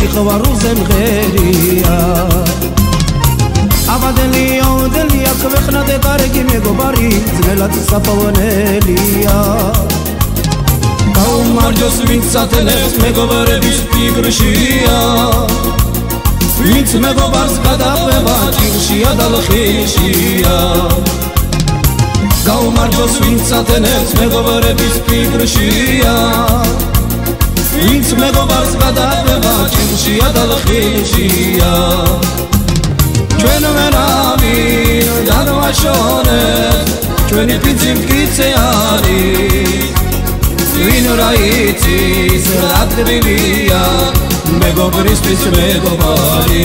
სიყვარულზე მღერია აბადელია ოდელია ქვეყნადე კარგი მეგობარი ძნელად საფავნელია გაუმარჯოს ვინც ათენებს მეგობრების ფიქრშია ვინც მეგობარს გადაყვება ჭირშია და ლხიშია გაუმარჯოს ვინც ათენებს მეგობრების ფიქრშია ვინც მეგობარს გადაყვება ჭირშია და ლხიშია ჩვენ ვერავინ დარვაშონებს ჩვენი პიცი მტკიცე არის ვინ რა იცის რა თბილია მეგობრისთვის მეგობარი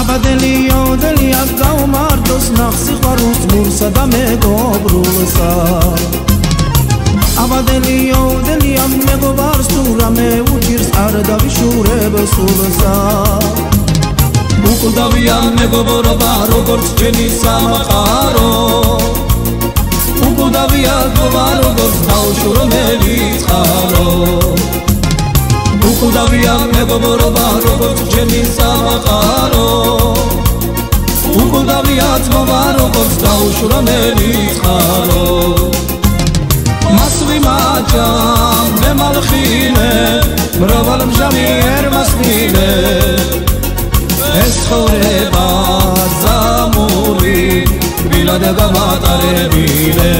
აბადელია ოდელია გაუმარჯოს ნახსიყვარულს მურსა და მეგობრულსა აბადელია ოდელია მეგობარს თუ რამე უჭირს არ დავიშურებ სულსა უკვდავია მეგობრობა როგორც ჩვენი სამყარო უკვდავია გობა როგორც დაუშურებელი წყარო უკვდავია მეგობრობა როგორც ჩვენი სამყარო უკვდავია გობა როგორც დაუშურებელი წყარო მას ვიმაჯა მე მალხინე მრავალ მჟავი ερμასნინე ეს ცხოვრება ზამური ბილად გამატარებინე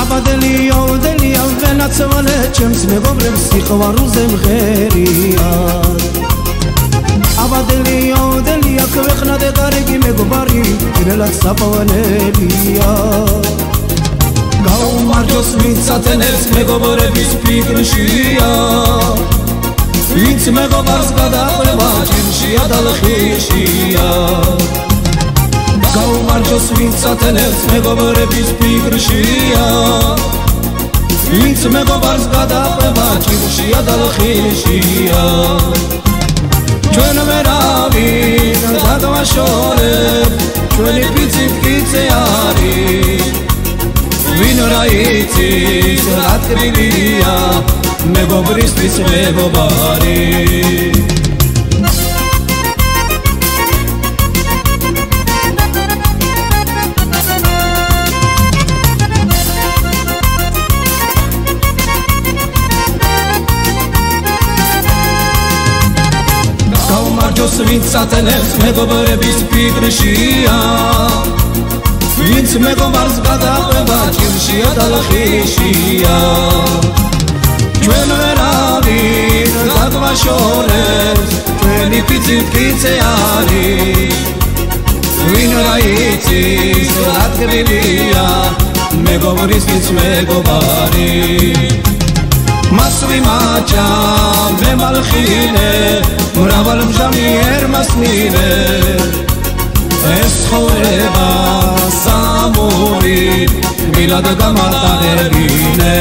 აბადელია ოდელია ვენაცვალე ჩემს მეგობრებს სიყვარულზე მღერია აბადელია ოდელია ქვეყნადე კარგი მეგობარი ძნელად საფავნელია გაუმარჯოს ვინც ათენებს მეგობრების ფიქრშია ვინც მეგობარს გადაყვება ჭირშია და ლხიშია გაუმარჯოს ვინც ათენებს მეგობრების ფიქრშია ვინც მეგობარს გადაყვება ჭირშია და ლხიშია ჩვენ ვერავინ დაგვაშორებ ჩვენი პიცი მტკიცე არის ვინ რა იცის რა თბილია მეგობრისთვის მეგობარი ვინც ათენებს მეგობრების ფიქრშია ვინც მეგობარს გადაყვება ჭირშია და ლხიშია ჩვენ ვერავინ დაგვაშორებს ჩვენი პიცი მტკიცე არის ვინ რა იცის რა თბილია მეგობრისთვის მეგობარი მას ვიმაჯა მე მალხინე მრავალ მჟავი ερμასნინე ეს ცხოვრება სამური ბილად გამატარებინე